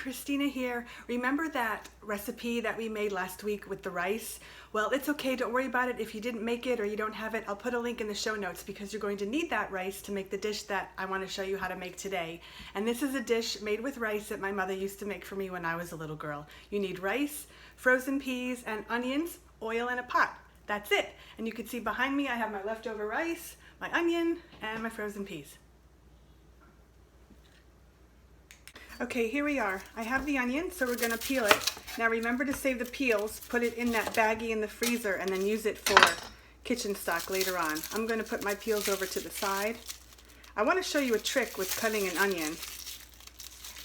Christina here. Remember that recipe that we made last week with the rice? Well, it's okay, don't worry about it if you didn't make it or you don't have it. I'll put a link in the show notes because you're going to need that rice to make the dish that I want to show you how to make today. And this is a dish made with rice that my mother used to make for me when I was a little girl. You need rice, frozen peas, and onions, oil, and a pot. That's it. And you can see behind me I have my leftover rice, my onion, and my frozen peas. Okay, here we are. I have the onion, so we're going to peel it. Now remember to save the peels, put it in that baggie in the freezer, and then use it for kitchen stock later on. I'm going to put my peels over to the side. I want to show you a trick with cutting an onion.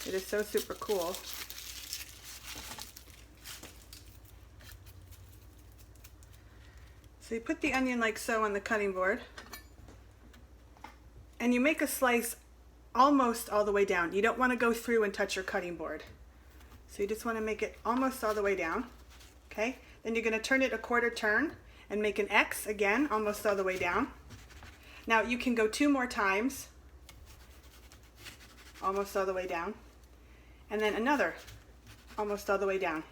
It is so super cool. So you put the onion like so on the cutting board, and you make a slice almost all the way down. You don't want to go through and touch your cutting board. So you just want to make it almost all the way down. Okay? Then you're going to turn it a quarter turn and make an X again, almost all the way down. Now you can go 2 more times, almost all the way down, and then another, almost all the way down.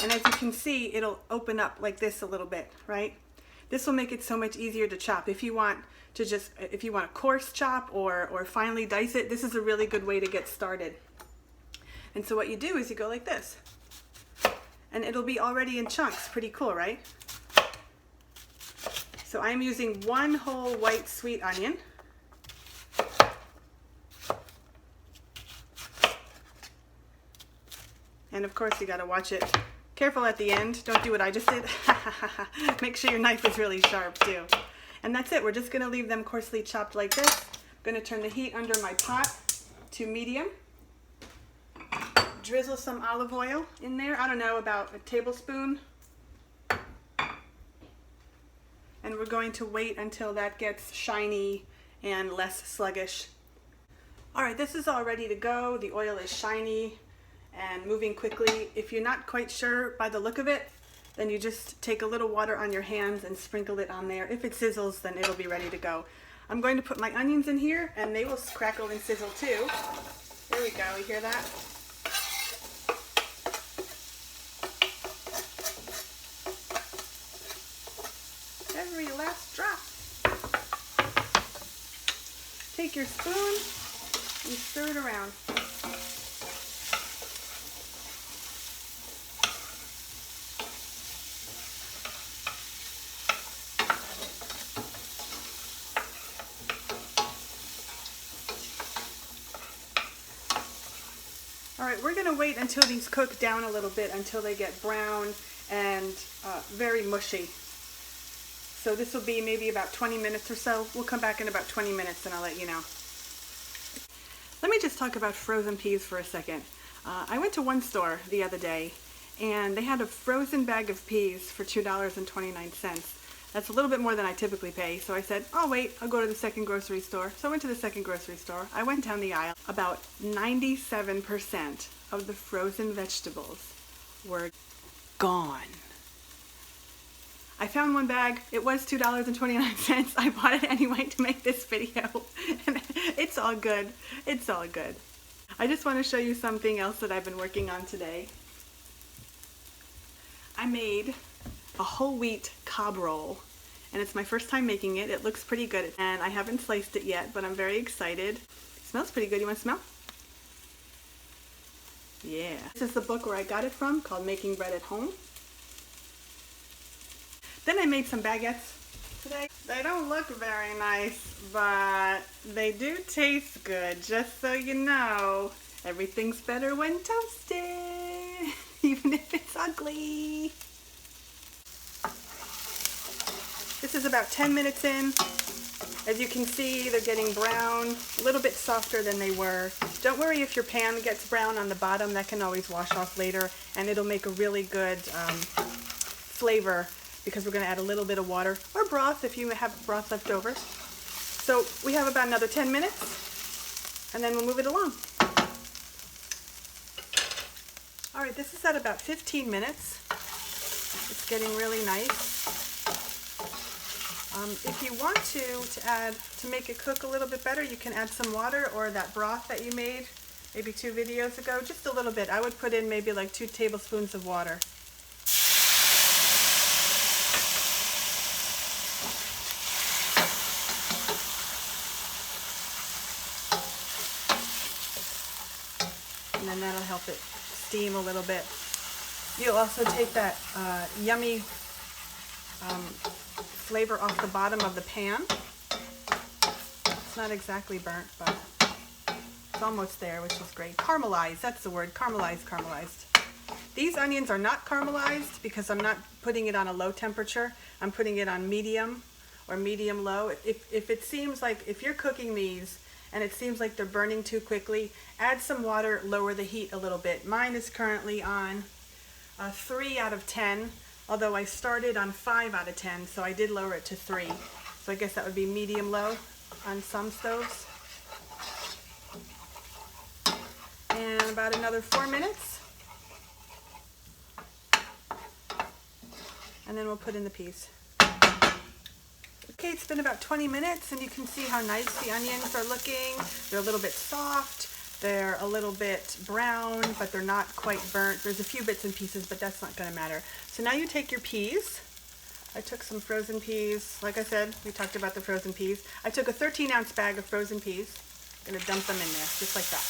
And as you can see, it'll open up like this a little bit, right? This will make it so much easier to chop. If you want a coarse chop or finely dice it, this is a really good way to get started. And so what you do is you go like this, and it'll be already in chunks. Pretty cool, right? So I'm using 1 whole white sweet onion. And of course you gotta watch it. Careful at the end, don't do what I just did. Make sure your knife is really sharp too. And that's it, we're just gonna leave them coarsely chopped like this. I'm gonna turn the heat under my pot to medium. Drizzle some olive oil in there, I don't know, about a tablespoon. And we're going to wait until that gets shiny and less sluggish. All right, this is all ready to go. The oil is shiny and moving quickly. If you're not quite sure by the look of it, then you just take a little water on your hands and sprinkle it on there. If it sizzles, then it'll be ready to go. I'm going to put my onions in here and they will crackle and sizzle too. There we go, you hear that? Every last drop. Take your spoon and stir it around. All right, we're gonna wait until these cook down a little bit, until they get brown and very mushy. So this will be maybe about 20 minutes or so. We'll come back in about 20 minutes and I'll let you know. Let me just talk about frozen peas for a second. I went to one store the other day and they had a frozen bag of peas for $2.29. That's a little bit more than I typically pay, so I said, oh wait, I'll go to the second grocery store. So I went to the second grocery store. I went down the aisle. About 97% of the frozen vegetables were gone. I found one bag. It was $2.29. I bought it anyway to make this video. And it's all good. It's all good. I just want to show you something else that I've been working on today. I made a whole wheat cob roll, and it's my first time making it. It looks pretty good, and I haven't sliced it yet, but I'm very excited. It smells pretty good. You want to smell? Yeah. This is the book where I got it from, called Making Bread at Home. Then I made some baguettes today. They don't look very nice, but they do taste good, just so you know. Everything's better when toasted, even if it's ugly. This is about 10 minutes in. As you can see, they're getting brown, a little bit softer than they were. Don't worry if your pan gets brown on the bottom, that can always wash off later, and it'll make a really good flavor, because we're going to add a little bit of water, or broth if you have broth left over. So we have about another 10 minutes, and then we'll move it along. All right, this is at about 15 minutes. It's getting really nice. If you want to make it cook a little bit better, you can add some water or that broth that you made maybe 2 videos ago, just a little bit. I would put in maybe like 2 tablespoons of water. And then that'll help it steam a little bit. You'll also take that yummy flavor off the bottom of the pan. It's not exactly burnt, but it's almost there, which is great. Caramelized, that's the word, caramelized. These onions are not caramelized because I'm not putting it on a low temperature. I'm putting it on medium or medium low. If it seems like, if you're cooking these and it seems like they're burning too quickly, add some water, lower the heat a little bit. Mine is currently on 3 out of 10, although I started on 5 out of 10, so I did lower it to 3. So I guess that would be medium low on some stoves. And about another 4 minutes. And then we'll put in the peas. Okay, it's been about 20 minutes and you can see how nice the onions are looking. They're a little bit soft. They're a little bit brown, but they're not quite burnt. There's a few bits and pieces, but that's not going to matter. So now you take your peas. I took some frozen peas. Like I said, we talked about the frozen peas. I took a 13-ounce bag of frozen peas. I'm going to dump them in there, just like that.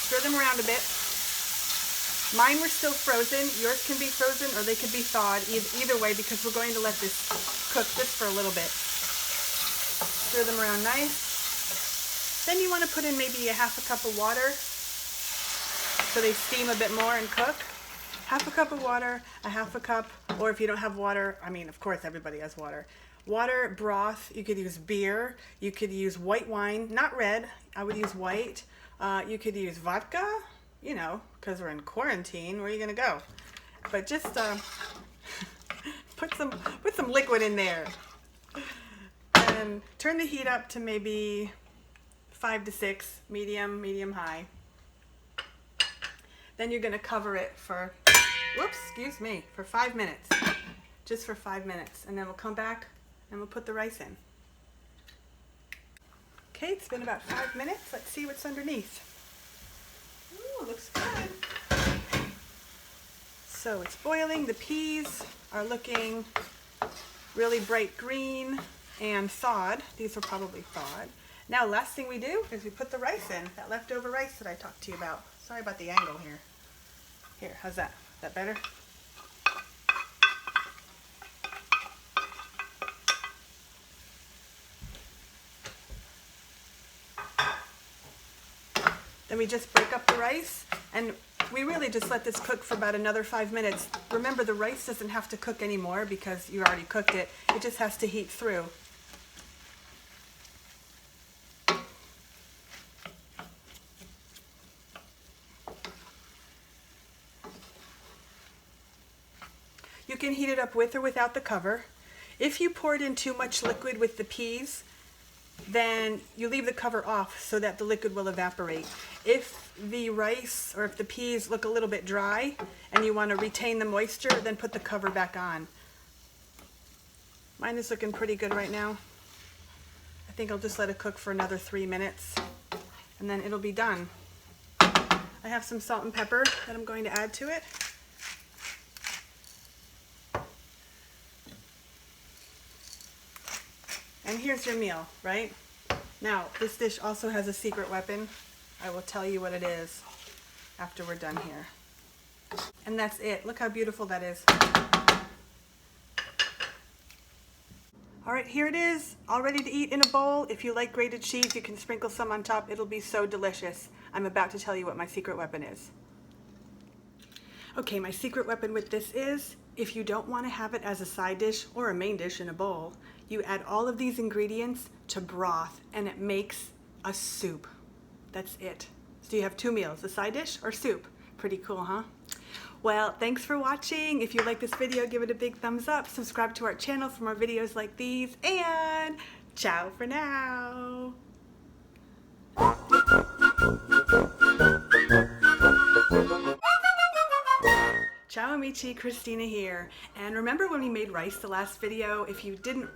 Stir them around a bit. Mine were still frozen. Yours can be frozen or they could be thawed. Either way, because we're going to let this cook just for a little bit. Stir them around nice. Then you want to put in maybe a half a cup of water so they steam a bit more and cook. Half a cup of water, a half a cup, or if you don't have water, I mean, of course everybody has water. Water, broth, you could use beer, you could use white wine, not red, I would use white. You could use vodka, you know, because we're in quarantine, where are you going to go? But just put some liquid in there. And turn the heat up to maybe 5 to 6, medium high. Then you're going to cover it for, for 5 minutes. Just for 5 minutes. And then we'll come back and we'll put the rice in. Okay, it's been about 5 minutes. Let's see what's underneath. Ooh, looks good. So it's boiling. The peas are looking really bright green and thawed. These are probably thawed. Now, last thing we do is we put the rice in, that leftover rice that I talked to you about. Sorry about the angle here. Here, how's that? Is that better? Then we just break up the rice, and we really just let this cook for about another 5 minutes. Remember, the rice doesn't have to cook anymore because you already cooked it. It just has to heat through. You can heat it up with or without the cover. If you poured in too much liquid with the peas, then you leave the cover off so that the liquid will evaporate. If the rice or if the peas look a little bit dry and you want to retain the moisture, then put the cover back on. Mine is looking pretty good right now. I think I'll just let it cook for another 3 minutes and then it'll be done. I have some salt and pepper that I'm going to add to it. And here's your meal, right? Now, this dish also has a secret weapon. I will tell you what it is after we're done here. And that's it. Look how beautiful that is. All right, here it is, all ready to eat in a bowl. If you like grated cheese, you can sprinkle some on top. It'll be so delicious. I'm about to tell you what my secret weapon is. Okay, my secret weapon with this is, if you don't want to have it as a side dish or a main dish in a bowl, you add all of these ingredients to broth and it makes a soup. That's it. So you have 2 meals, a side dish or soup. Pretty cool, huh? Well, thanks for watching. If you like this video, give it a big thumbs up. Subscribe to our channel for more videos like these, and ciao for now. Ciao amici, Christina here. And remember when we made rice the last video? If you didn't